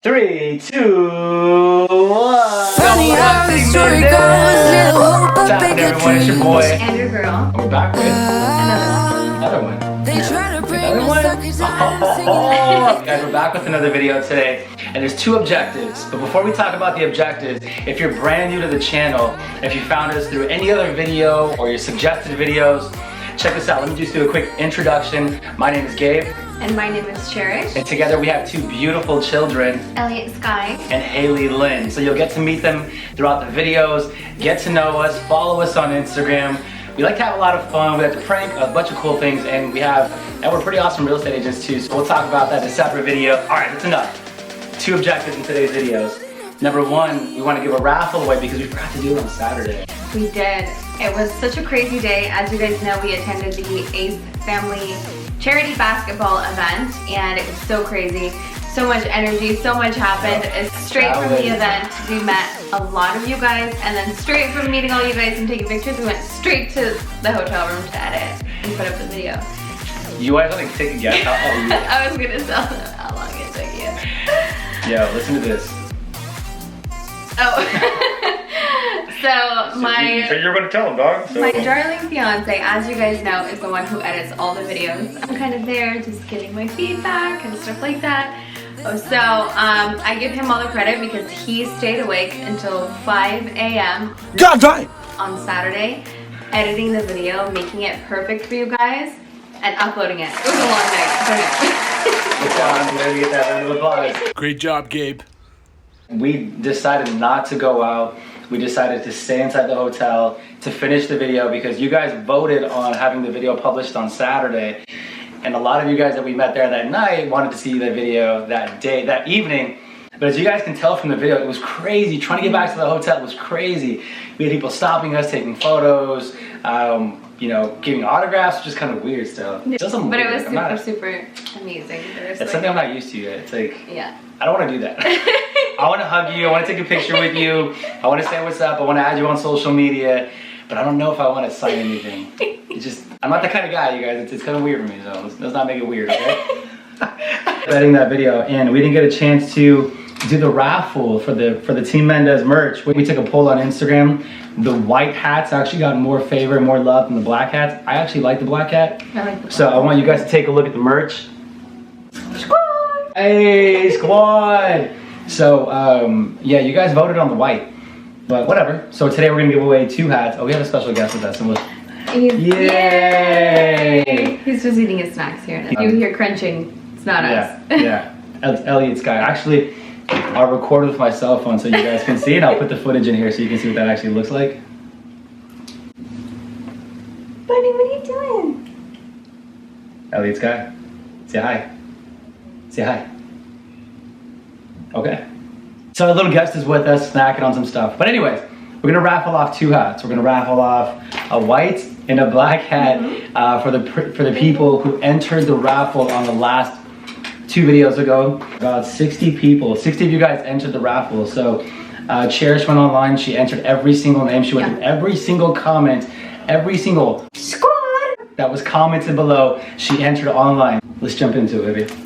3, 2, 1. Funny how the story goes, little hope What's of happening, bigger everyone? It's your dreams. boy. And your girl. And we're back with another one. They try to bring Another us one? suckers on, singing Oh, guys, we're back with another video today, and there's two objectives. But before we talk about the objectives, if you're brand new to the channel, if you found us through any other video or your suggested videos, check this out. Let me just do a quick introduction. My name is Gabe. And my name is Cherish. And together we have two beautiful children, e-skye. and Haylee Lynn. So you'll get to meet them throughout the videos, get to know us, follow us on Instagram. We like to have a lot of fun. We like to prank, a bunch of cool things, and we're pretty awesome real estate agents too, so we'll talk about that in a separate video. All right, that's enough. Two objectives in today's videos. Number one, we want to give a raffle away because we forgot to do it on Saturday. We did. It was such a crazy day. As you guys know, we attended the Ace Family charity basketball event, and it was so crazy. So much energy, so much happened. It's straight from the event, we met a lot of you guys, and then straight from meeting all you guys and taking pictures, we went straight to the hotel room to edit and put up the video. You guys want to take a guess how I was gonna tell them how long it took you. Yeah, listen to this. Oh. So You said you were going to tell them, dog. So. my darling fiance, as you guys know, is the one who edits all the videos. I'm kind of there just giving my feedback and stuff like that. So I give him all the credit because he stayed awake until 5 a.m. God damn! on Saturday, editing the video, making it perfect for you guys, and uploading it. It was a long night. Good job. I'm gonna get that round of applause. Great job, Gabe. We decided not to go out. We decided to stay inside the hotel to finish the video because you guys voted on having the video published on Saturday. And a lot of you guys that we met there that night wanted to see the video that day, that evening. But as you guys can tell from the video, it was crazy. Trying to get back to the hotel was crazy. We had people stopping us, taking photos, you know, giving autographs, which is kind of weird still. But it was super amazing. It's something I'm not used to yet. It's like, yeah. I don't want to do that. I want to hug you. I want to take a picture with you. I want to say what's up. I want to add you on social media. But I don't know if I want to sign anything. It's just, I'm not the kind of guy, you guys. It's kind of weird for me, so let's not make it weird, okay? Editing that video, and we didn't get a chance to do the raffle for the Team Mendez merch. We took a poll on Instagram. The white hats actually got more favor and more love than the black hats. I actually like the black hat. I like the So I want you guys to take a look at the merch. Squad! Hey, squad! So, yeah, you guys voted on the white, but whatever. So today we're gonna give away two hats. Oh, we have a special guest with us. Yay! He's just eating his snacks here. You hear crunching. It's not us. Yeah. E-skye. Actually, I'll record with my cell phone so you guys can see it. I'll put the footage in here so you can see what that actually looks like. Buddy, what are you doing? E-skye, say hi. Say hi. Okay. So a little guest is with us, snacking on some stuff. But anyways, we're gonna raffle off two hats. We're gonna raffle off a white and a black hat for the people who entered the raffle on the last two videos ago. About 60 people, 60 of you guys entered the raffle. So Cherish went online. She entered every single name. She went through every single comment, every single Squad! that was commented below. She entered online. Let's jump into it, baby.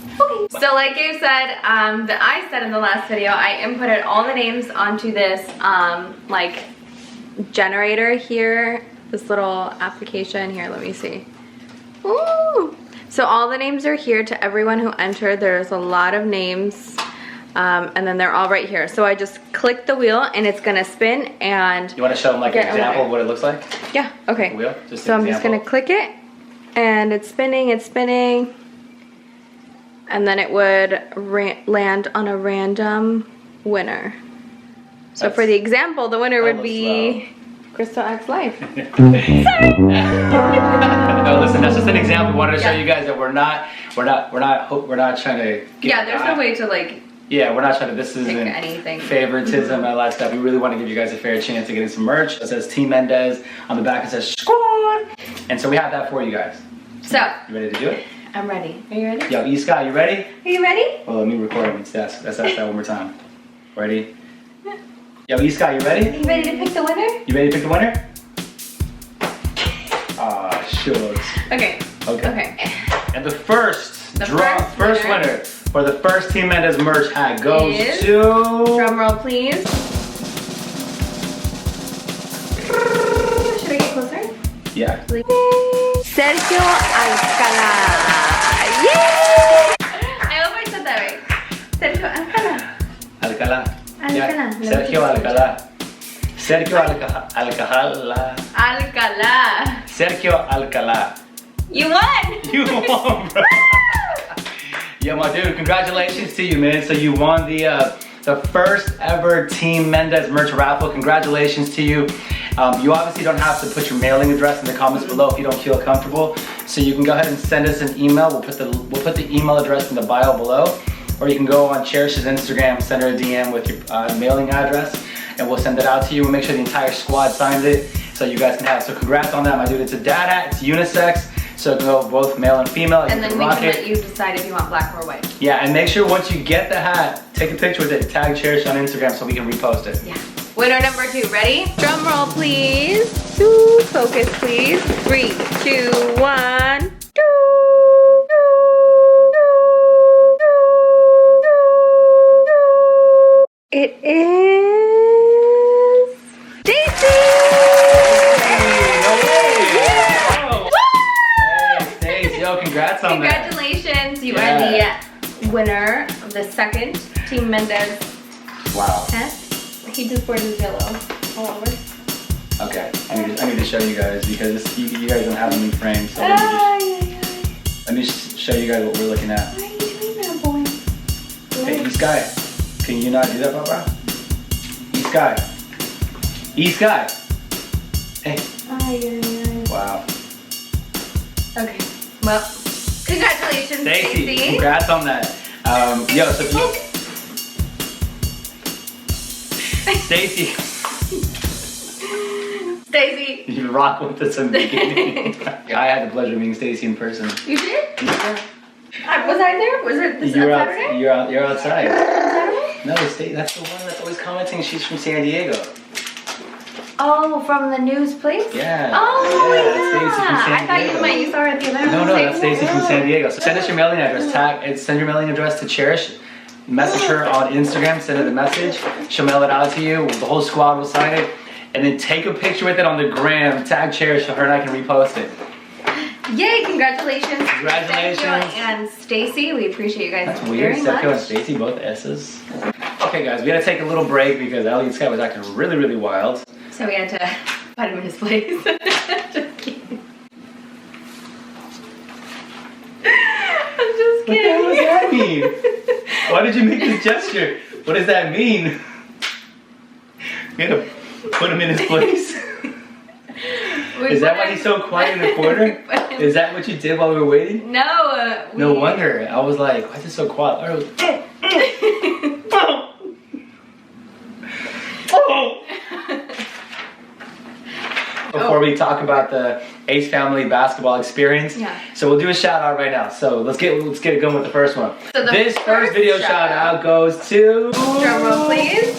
So like Gabe said, that I said in the last video, I inputted all the names onto this like generator here, this little application here. Let me see. Ooh. So all the names are here to everyone who entered. There's a lot of names, and then they're all right here. So I just click the wheel and it's gonna spin. And You want to show them like an example of what it looks like? yeah, okay. Wheel? Just So an I'm just gonna click it, and it's spinning. And then it would land on a random winner. So for the example, the winner would be Crystal X Life. Sorry. No, listen, that's just an example. We wanted to show you guys that we're not trying to get There's no way to like. Yeah, we're not trying to. This isn't anything. favoritism and all that stuff. We really want to give you guys a fair chance to getting some merch. It says Team Mendez on the back. It says Squad, and so we have that for you guys. So You ready to do it? I'm ready. Are you ready? Yo, E-skye, you ready? Are you ready? Well, let me record it. Let's ask that one more time. Ready? Yo, E-skye, you ready? Are you ready to pick the winner? You ready to pick the winner? Ah, shucks. Okay. Okay. And the first winner for the first Team Mendez merch hat goes Is- to... Drum roll, please. Should I get closer? Yeah. Sergio Alcala. Yay! I hope I said that right. Sergio Alcala. Alcalá. Alcalá. Yeah. Sergio Alcalá. Sergio Alcalá. Alcala. Sergio Alcalá. You won! You won, bro. Yo, my dude, congratulations to you, man. So you won the first ever Team Mendez merch raffle. Congratulations to you. You obviously don't have to put your mailing address in the comments below if you don't feel comfortable. So you can go ahead and send us an email. We'll put the email address in the bio below, or you can go on Cherish's Instagram, send her a DM with your mailing address, and we'll send it out to you. We'll make sure the entire squad signs it so you guys can have it. So congrats on that, my dude. It's a dad hat. It's unisex. So it can go both male and female. And then we can let you decide if you want black or white. Yeah, and make sure once you get the hat, take a picture with it, tag Cherish on Instagram so we can repost it. Yeah. Winner number 2, ready? Drum roll, please. Ooh, focus, please. 3, 2, 1. It is Stacy! Congrats on that. Congratulations, you are the winner of the second Team Mendez Wow. hat. He just poured his yellow all over. Okay, I need to show you guys because you guys don't have them in frame. So let me show you guys what we're looking at. Why are you doing that, boy? Hey, e-skye, can you not do that, Papa? e-skye. e-skye. Hey. Wow. Okay. Well, congratulations, Stacy. Stacy. Congrats on that. Yo, so if you... Stacy. Stacy. You rock with us in the beginning. I had the pleasure of meeting Stacy in person. You did? Yeah. Was I there? Was it this Saturday? You're outside. Saturday? No, that's the one that's always commenting. She's from San Diego. Oh, from the news place? Yeah. Oh, yeah, yeah. That's Stacy from San I thought Diego. you saw her at the event. No, that's Stacy from San Diego. So send us your mailing address. Send your mailing address to Cherish. Message her on Instagram. Send her the message. She'll mail it out to you. The whole squad will sign it. And then take a picture with it on the gram. Tag Cherish so her and I can repost it. Yay, congratulations. Congratulations. Sergio and Stacy. We appreciate you guys That's weird. very much. Sergio and Stacy, both S's. Okay, guys, we had to take a little break because e-skye was acting really, really wild. So we had to put him in his place. Just kidding. I'm just kidding. What the hell does that mean? Why did you make this gesture? What does that mean? We had to put him in his place. Is that why he's so quiet in the corner? Is that what you did while we were waiting? No. No wonder. I was like, why is it so quiet? Before we talk about the Ace family basketball experience, so we'll do a shout out right now. So let's get it going with the first one. So this first video shout out goes to... Drum roll, please.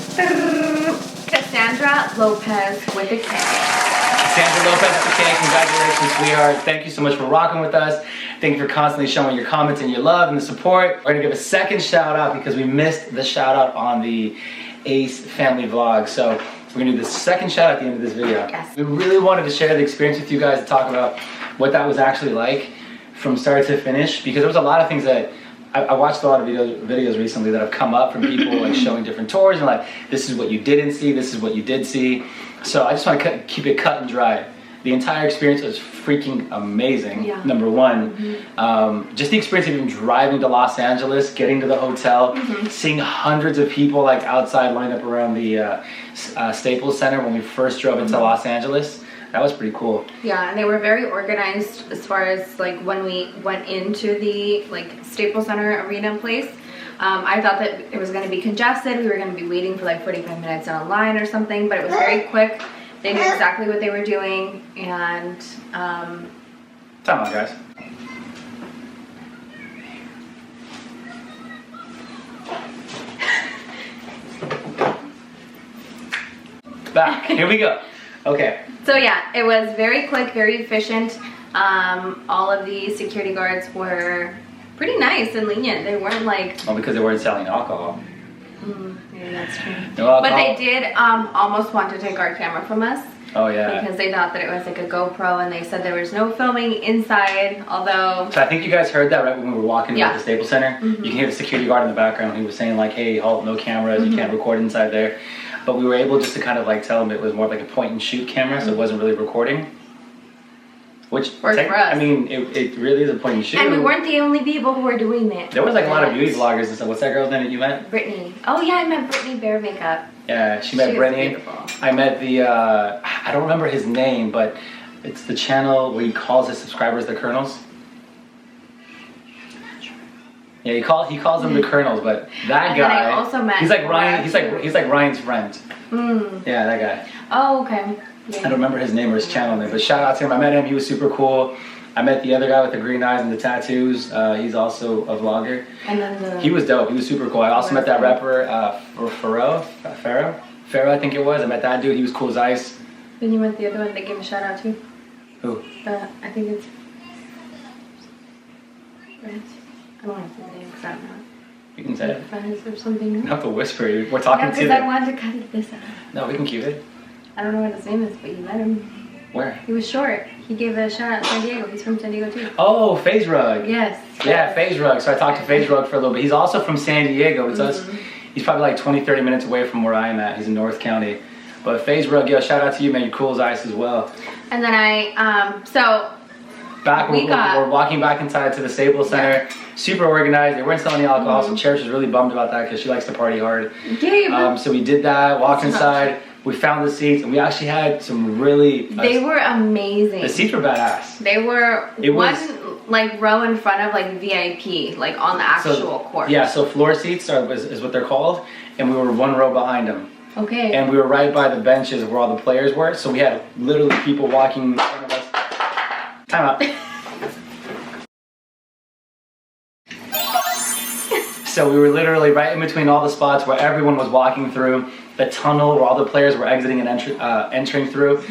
Cassandra Lopez with a K. Cassandra Lopez with a K, congratulations, sweetheart. Thank you so much for rocking with us. Thank you for constantly showing your comments and your love and the support. We're gonna give a second shout out because we missed the shout out on the Ace family vlog. So we're gonna do the second shout out at the end of this video. Yes. We really wanted to share the experience with you guys to talk about what that was actually like from start to finish, because there was a lot of things that I watched a lot of videos recently that have come up from people like showing different tours and like, this is what you didn't see, this is what you did see. So I just want to keep it cut and dry. The entire experience was freaking amazing, number one. Just the experience of even driving to Los Angeles, getting to the hotel, seeing hundreds of people like outside lined up around the Staples Center when we first drove into Los Angeles. That was pretty cool. Yeah, and they were very organized as far as like when we went into the like Staples Center arena place. I thought that it was going to be congested. We were going to be waiting for like 45 minutes on a line or something, but it was very quick. They knew exactly what they were doing, and Time out, guys. Back. Here we go. Okay. So yeah, it was very quick, very efficient. All of the security guards were pretty nice and lenient. They weren't like. Well, because they weren't selling alcohol. Maybe that's true. No alcohol. But they did almost want to take our camera from us. Oh yeah. Because they thought that it was like a GoPro, and they said there was no filming inside. Although. So I think you guys heard that right when we were walking to the Staples Center. You can hear the security guard in the background. He was saying like, "Hey, halt, no cameras. You can't record inside there." But we were able just to kind of like tell them it was more like a point and shoot camera, so it wasn't really recording. Which worked for us. I mean, it really is a point and shoot. And we weren't the only people who were doing it. There was like a lot of beauty vloggers and stuff. What's that girl's name that you met? Brittany. Oh yeah, I met Brittany Bare Makeup. Yeah, she met Brittany. Beautiful. I met the I don't remember his name, but it's the channel where he calls his subscribers the Colonels. Yeah, he calls them the Colonels, but that And guy. then I also met he's like Ryan. Brad, He's like Ryan's friend. Yeah, that guy. Oh okay. Yeah. I don't remember his name or his channel name, but shout out to him. I met him. He was super cool. I met the other guy with the green eyes and the tattoos. He's also a vlogger. And then He was dope. He was super cool. I also met that rapper, Pharaoh, I think it was. I met that dude. He was cool as ice. Then you met the other one that gave a shout out to. Who? I think it's. I don't want to say the name because I don't know. You can say it. Friends or something. You don't have to whisper. We're talking to because them. I wanted to cut this out. No, we can keep it. I don't know what his name is, but you met him. Where? He was short. He gave a shout out to San Diego. He's from San Diego too. Oh, FaZe Rug. Yes. Yeah, FaZe Rug. So I talked to FaZe Rug for a little bit. He's also from San Diego. It's us. He's probably like 20, 30 minutes away from where I'm at. He's in North County. But FaZe Rug, yo, shout out to you, man. You're cool as ice as well. And then We're walking back inside to the Staples Center. Super organized. They weren't selling any alcohol, so Cherish was really bummed about that because she likes to party hard. Gabe. So we did that, walked inside. We found the seats, and we actually had some really. They were amazing. The seats were badass. They were one like row in front of like VIP, like on the actual court. Yeah, so floor seats is what they're called, and we were one row behind them. Okay. And we were right by the benches where all the players were, so we had literally people walking in front of us. Time out. So we were literally right in between all the spots where everyone was walking through, the tunnel where all the players were exiting and entering through.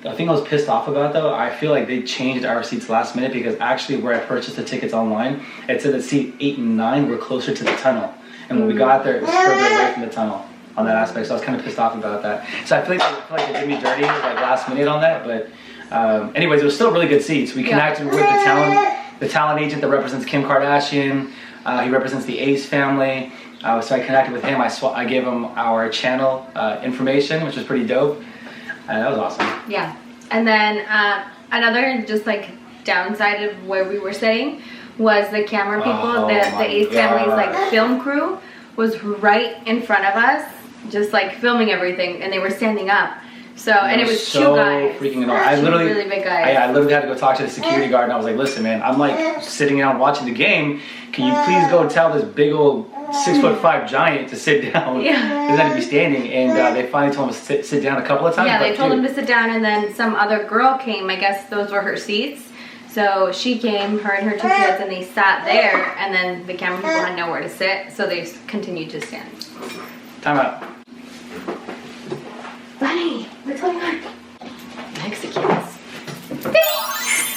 The thing I was pissed off about though, I feel like they changed our seats last minute because actually where I purchased the tickets online, it said that seat 8 and 9 were closer to the tunnel. And when we got there, it was further away from the tunnel on that aspect. So I was kind of pissed off about that. So I feel like they did me dirty like last minute on that. But anyways, it was still really good seats. We connected with the talent agent that represents Kim Kardashian. He represents the Ace family. So I connected with him. I gave him our channel information, which was pretty dope. That was awesome. Yeah. And then another just like downside of where we were sitting was the camera people. The Ace family's like film crew was right in front of us, just like filming everything, and they were standing up. So and it was so 2 guys. Freaking annoying. I literally really big guys. I literally had to go talk to the security guard, and I was like, "Listen, man, I'm like sitting down watching the game. Can you please go tell this big old 6'5" giant to sit down? Yeah. He doesn't have to be standing." And they finally told him to sit down a couple of times. Yeah, they told him to sit down, and then some other girl came. I guess those were her seats. So she came, her and her 2 kids, and they sat there. And then the camera people had nowhere to sit, so they continued to stand. Time out. Bunny, what's going on? Mexicans.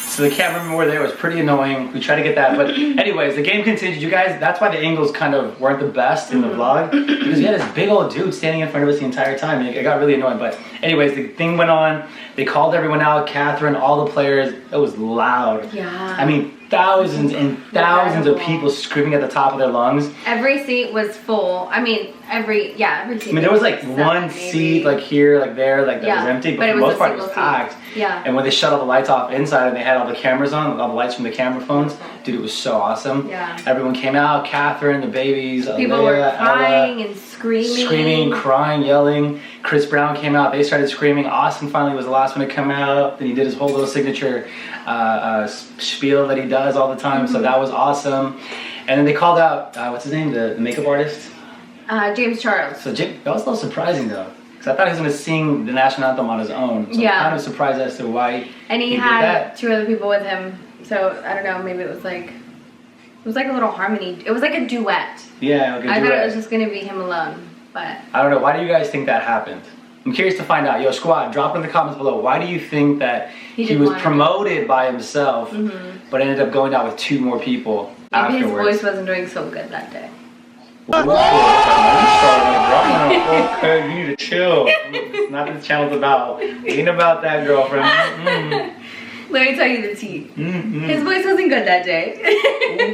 So the cameraman were there. It was pretty annoying. We tried to get that, but anyways, the game continued. You guys, that's why the angles kind of weren't the best in the vlog, because we had this big old dude standing in front of us the entire time, and it got really annoying. But anyways, the thing went on. They called everyone out, Catherine, all the players. It was loud. Yeah. I mean, thousands and thousands of people screaming at the top of their lungs. Every seat was full. I mean, every seat. I mean, there was like one seat, like here, like there, like that was empty, but for the most part it was packed. Yeah. And when they shut all the lights off inside and they had all the cameras on, all the lights from the camera phones, dude, it was so awesome. Yeah. Everyone came out, Catherine, the babies, people Alea, were crying Ella, and screaming. Screaming, crying, yelling. Chris Brown came out, they started screaming. Austin finally was the last one to come out. Then he did his whole little signature spiel that he does all the time, so that was awesome. And then they called out, what's his name, the makeup artist? James Charles. So that was a little surprising though, because I thought he was going to sing the national anthem on his own. So Yeah. I'm kind of surprised as to why And he did had that. 2 other people with him, so I don't know, maybe it was like a little harmony. It was like a duet. Yeah, okay, I thought it was just going to be him alone, but... I don't know, why do you guys think that happened? I'm curious to find out. Yo, squad, drop it in the comments below. Why do you think that he was promoted by himself, but ended up going out with 2 more people? Maybe his afterwards. voice wasn't doing so good that day. Okay, you need to chill. It's not what this channel's about. It ain't about that, girlfriend. Let me tell you the tea. His voice wasn't good that day.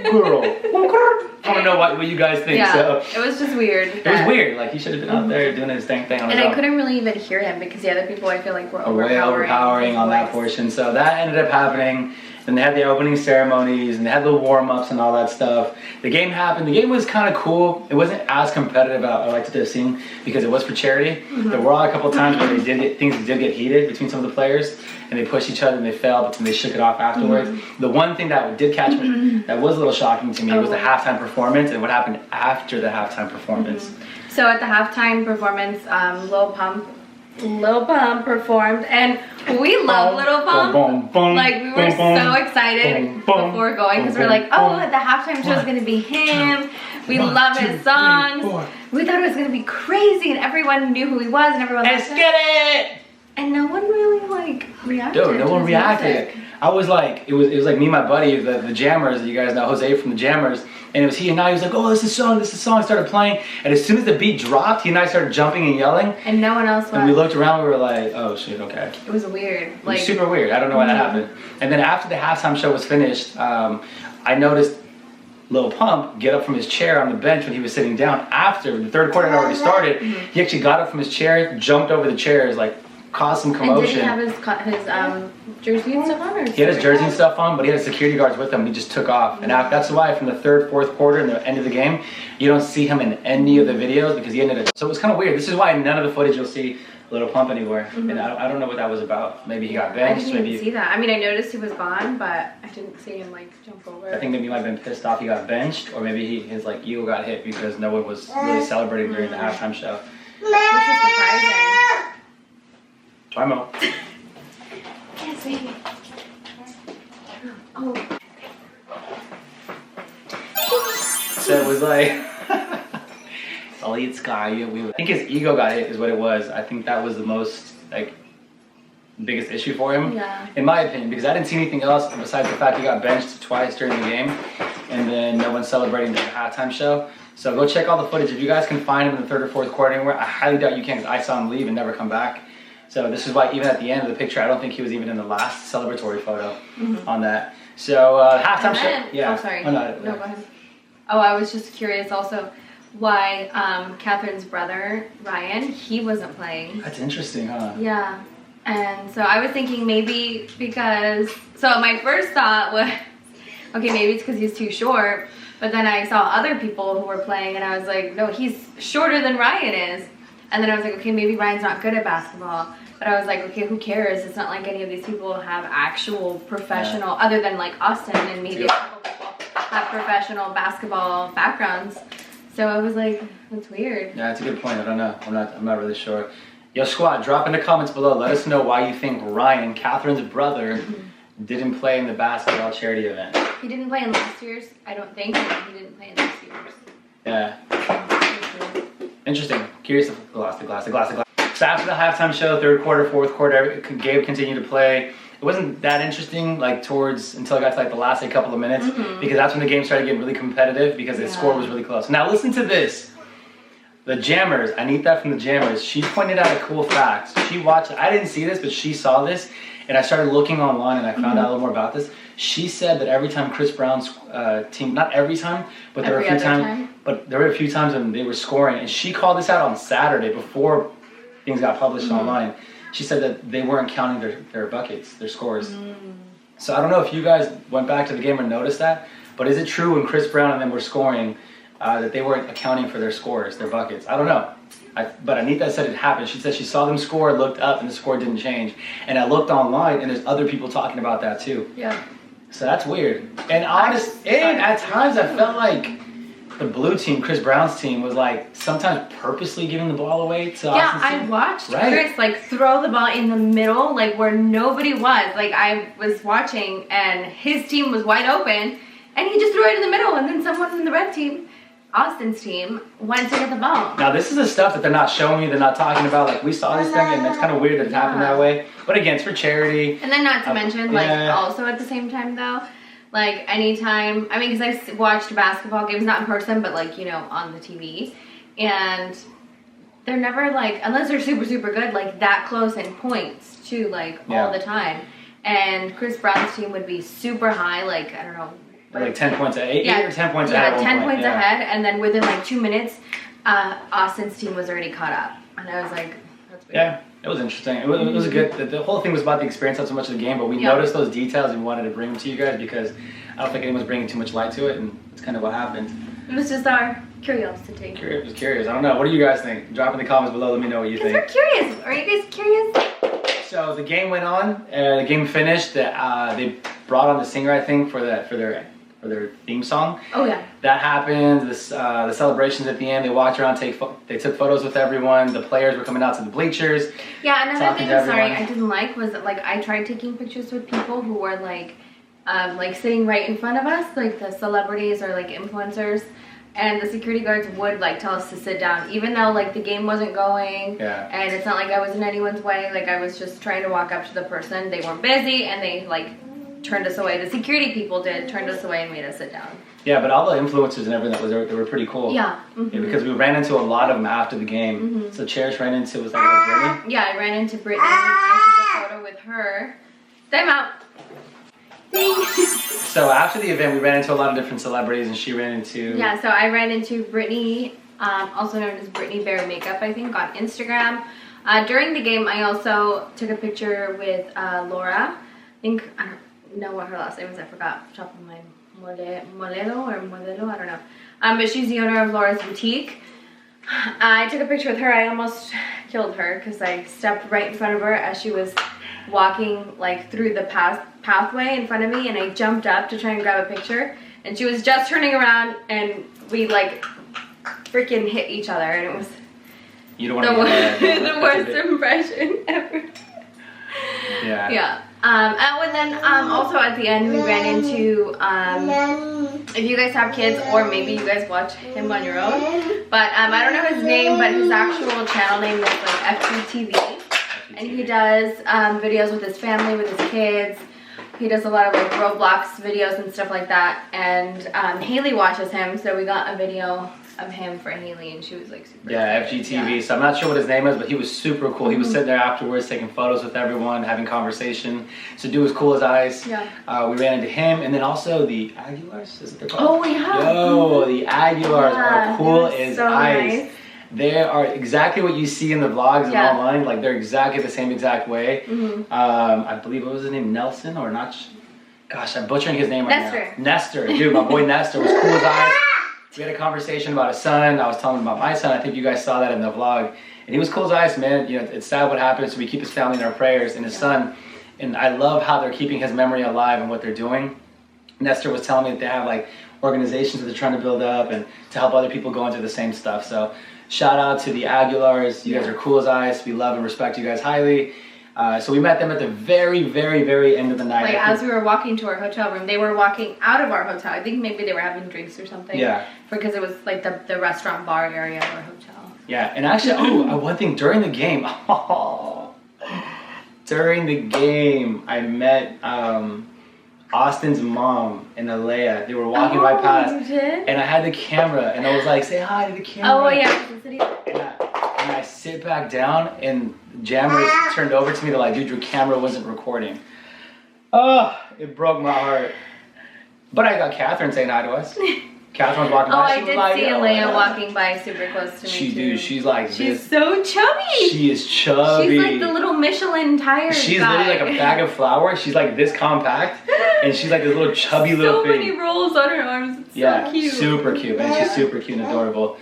Oh, girl. I want to know what you guys think. Yeah, So. it was just weird. It was weird. Like, he should have been out there doing his thing on his own. And I couldn't really even hear him because the other people I feel like were way overpowering on that portion. So that ended up happening. Then they had the opening ceremonies and they had the warm-ups and all that stuff. The game happened. The game was kind of cool. It wasn't as competitive as I liked to have seen because it was for charity. There were a couple of times where things did get heated between some of the players and they pushed each other and they fell, but then they shook it off afterwards. The one thing that did catch me, that was a little shocking to me, was the halftime performance and what happened after the halftime performance. So at the halftime performance, Lil Pump performed, and we love Lil Pump. Like, we were so excited before going because we're like, oh, the halftime show is gonna be him. We love his songs. We thought it was gonna be crazy, and everyone knew who he was, and everyone Let's get it! And no one really like reacted. Dude, no one reacted. I was like, it was like me and my buddy, the Jammers, you guys know Jose from the Jammers, and it was he and I. He was like, oh, this is a song. Started playing, and as soon as the beat dropped, he and I started jumping and yelling. And no one else was. And we looked around, we were like, oh shit, okay. It was weird. It was super weird. I don't know why that happened. And then after the halftime show was finished, I noticed Lil Pump get up from his chair on the bench when he was sitting down. After the third quarter had already started, he actually got up from his chair, jumped over the chairs, like caused some commotion. And did he have his jersey and stuff on? Or he had his jersey and stuff on, but he had security guards with him, and he just took off. And that's why from the third, fourth quarter and the end of the game, you don't see him in any of the videos because he ended up. So it was kind of weird. This is why none of the footage you'll see Lil Pump anywhere. And I don't know what that was about. Maybe he got benched. I didn't even see that. I mean, I noticed he was gone, but I didn't see him like jump over. I think maybe he might have been pissed off he got benched, or maybe his like ego got hit because no one was really celebrating during the halftime show. Which is surprising. Try Mo. Yes, baby. Oh. So it was like, e-skye. I think his ego got hit is what it was. I think that was the most like biggest issue for him, in my opinion, because I didn't see anything else besides the fact he got benched twice during the game, and then no one's celebrating the halftime show. So go check all the footage. If you guys can find him in the third or fourth quarter anywhere, I highly doubt you can because I saw him leave and never come back. So this is why even at the end of the picture, I don't think he was even in the last celebratory photo on that. So halftime show. Yeah. Oh, sorry. Oh, no, go ahead. Oh, I was just curious also why Catherine's brother, Ryan, he wasn't playing. That's interesting, huh? Yeah. And so I was thinking maybe because, so my first thought was, okay, maybe it's because he's too short. But then I saw other people who were playing and I was like, no, he's shorter than Ryan is. And then I was like, okay, maybe Ryan's not good at basketball. But I was like, okay, who cares? It's not like any of these people have actual professional, other than like Austin and maybe a couple people have professional basketball backgrounds. So I was like, that's weird. Yeah, that's a good point. I don't know. I'm not really sure. Yo, squad, drop in the comments below. Let us know why you think Ryan, Catherine's brother, didn't play in the basketball charity event. He didn't play in last year's, I don't think. He didn't play in this year's. Yeah. Interesting. Curious. The glass. So after the halftime show, third quarter, fourth quarter, Gabe continued to play. It wasn't that interesting, like until I got to like the last couple of minutes, because that's when the game started getting really competitive because the score was really close. Now listen to this. The Jammers, Anita from the Jammers, she pointed out a cool fact. She watched, I didn't see this, but she saw this, and I started looking online and I found out a little more about this. She said that every time Chris Brown's team, not every time, but there were a few times when they were scoring, and she called this out on Saturday before things got published online. She said that they weren't counting their buckets, their scores. So I don't know if you guys went back to the game and noticed that, but is it true when Chris Brown and them were scoring that they weren't accounting for their scores, their buckets? I don't know. But Anita said it happened. She said she saw them score, looked up, and the score didn't change. And I looked online, and there's other people talking about that too. Yeah. So that's weird. And at times I felt like the blue team, Chris Brown's team, was like sometimes purposely giving the ball away to Austin's team. I watched Chris like throw the ball in the middle, like where nobody was. Like I was watching, and his team was wide open, and he just threw it in the middle, and then someone in the red team, Austin's team, went to get the ball. Now this is the stuff that they're not showing you, they're not talking about. Like we saw this thing, and it's kind of weird that it happened that way. But again, it's for charity. And then not to mention, like also at the same time though, Like anytime, I mean, because I've watched basketball games, not in person, but like, you know, on the TV. And they're never like, unless they're super, super good, like that close in points too, like all the time. And Chris Brown's team would be super high, like, I don't know. Like 10 points ahead, 8 or 10 points ahead. Yeah, 10 points ahead. And then within like 2 minutes, Austin's team was already caught up. And I was like, that's weird. Yeah, it was interesting. It was a good, the whole thing was about the experience, not so much of the game, but we noticed those details and we wanted to bring them to you guys because I don't think anyone's bringing too much light to it, and it's kind of what happened. It was just our curiosity. It was curious. I don't know. What do you guys think? Drop in the comments below. Let me know what you think. We're curious. Are you guys curious? So the game went on. The game finished. They brought on the singer, I think, for their theme song. Oh yeah. That happened. The celebrations at the end. They walked around, they took photos with everyone. The players were coming out to the bleachers. Yeah, another thing, I didn't like was that, like, I tried taking pictures with people who were like sitting right in front of us, like the celebrities or like influencers, and the security guards would like tell us to sit down, even though like the game wasn't going. Yeah. And it's not like I was in anyone's way. Like I was just trying to walk up to the person. They weren't busy, and they like turned us away. The security people turned us away and made us sit down. Yeah, but all the influencers and everything that was there, they were pretty cool. Yeah. Yeah, because we ran into a lot of them after the game. So Cherish ran into, was that Brittany? Yeah, I ran into Brittany. I took a photo with her. Time out. So after the event, we ran into a lot of different celebrities, and she ran into... Yeah, so I ran into Brittany, also known as Brittany Bear Makeup, I think, on Instagram. During the game, I also took a picture with Laura. I think, I don't know what her last name is, I forgot. Top of my modelo, I don't know. But she's the owner of Laura's Boutique. I took a picture with her. I almost killed her because I stepped right in front of her as she was walking like through the pathway in front of me, and I jumped up to try and grab a picture, and she was just turning around, and we like freaking hit each other, and it was the worst impression ever. Yeah. Yeah. And then also at the end we ran into, if you guys have kids, or maybe you guys watch him on your own, but I don't know his name, but his actual channel name is like FGTV, and he does videos with his family, with his kids. He does a lot of like Roblox videos and stuff like that, and Haylee watches him, so we got a video of him for Haylee, and she was like super excited. FGTV. So I'm not sure what his name is, but he was super cool. He was sitting there afterwards taking photos with everyone, having conversation. So dude was cool as ice. Yeah. We ran into him, and then also the Aguilars, is it they're called? Oh, we have. Yo, the Aguilars are cool as so ice. Nice. They are exactly what you see in the vlogs and online. Like they're exactly the same exact way. I believe, what was his name? Nelson or not? Gosh, I'm butchering his name right now. Nestor. Dude, my boy Nestor was cool as ice. We had a conversation about his son. I was telling him about my son. I think you guys saw that in the vlog. And he was cool as ice, man. You know, it's sad what happened, so we keep his family in our prayers and his son. And I love how they're keeping his memory alive and what they're doing. Nestor was telling me that they have like organizations that they're trying to build up and to help other people go into the same stuff. So shout out to the Aguilars. You guys are cool as ice. We love and respect you guys highly. So we met them at the very, very, very end of the night. Like as we were walking to our hotel room, they were walking out of our hotel. I think maybe they were having drinks or something. Yeah. Because it was like the restaurant bar area of our hotel. Yeah, and actually, one thing during the game, I met Austin's mom and Alea. They were walking right past, and I had the camera, and I was like, "Say hi to the camera." Oh yeah. And I sit back down, and Jammer turned over to me to like, "Dude, your camera wasn't recording." Oh, it broke my heart. But I got Catherine saying hi to us. Catherine was walking by. I did see Alea walking by super close to me too. She's like She's so chubby. She is chubby. She's like the little Michelin tire She's guy. literally like a bag of flour. She's like this compact, and she's like this little chubby little thing. So many rolls on her arms. It's so cute. Super cute, man. She's super cute and adorable.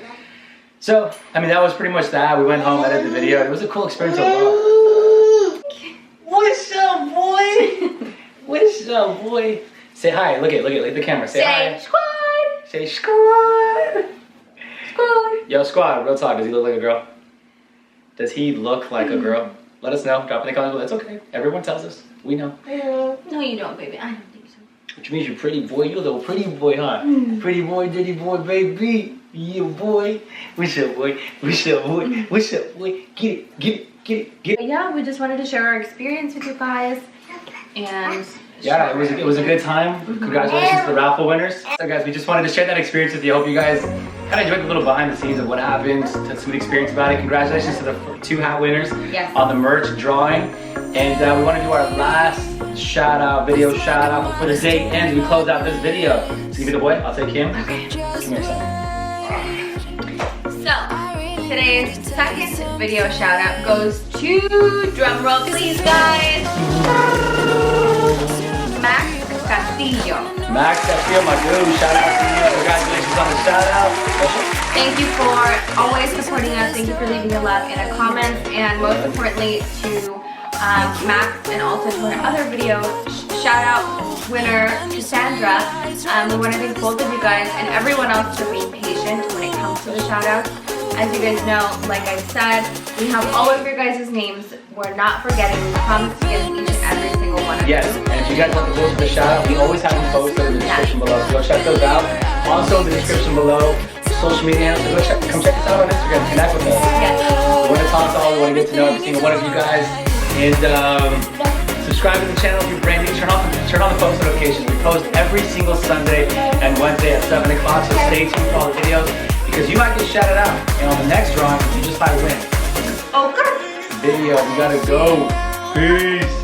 So, I mean, that was pretty much that. We went home, edited the video. It was a cool experience overall. What's up, boy? What's up, boy? Say hi. Look at the camera. Say hi. Squad. Say squad. Squad. Yo, squad. Real talk. Does he look like a girl? Does he look like a girl? Let us know. Drop in the comments. It's okay. Everyone tells us. We know. No, you don't, baby. I don't think so. Which means you're pretty boy. You're a little pretty boy, huh? Pretty boy, dirty boy, baby. Yeah, boy. What's up, boy? What's up, boy? What's up, boy? Get it, get it, get it, get it. Yeah, we just wanted to share our experience with you guys and Yeah, it was a good time. Congratulations to the raffle winners. So guys, we just wanted to share that experience with you. I hope you guys kind of enjoyed the little behind the scenes of what happened, had some good experience about it. Congratulations to the 2 hat winners on the merch drawing. And we want to do our last video shout out before the day ends. We close out this video. So give me the boy, I'll take him. Okay. Come here, son. So, today's second video shout out goes to, drumroll please guys, Max Castillo. Max Castillo, my dude, shout out to you. Congratulations on the shout out. Thank you for always supporting us. Thank you for leaving your love in the comments, and most importantly to Max and also to our other video shout out winner Cassandra. We want to thank both of you guys and everyone else for being patient when it comes to the shout outs. As you guys know, like I said, we have all of your guys' names. We're not forgetting. We promise to get each and every single one of Yes, and if you guys want the post of the shout out, we always have them posted in the description below. So go check those out. Also in the description below, social media. So come check us out on Instagram. Connect with us. Yes. We want to talk to all. We want to get to know every single one of you guys. And subscribe to the channel if you're brand new. Turn on the post notifications. We post every single Sunday and Wednesday at 7 o'clock. So stay tuned for all the videos because you might get shouted out. And on the next drawing, you just might win. Okay. Video. We gotta go. Peace.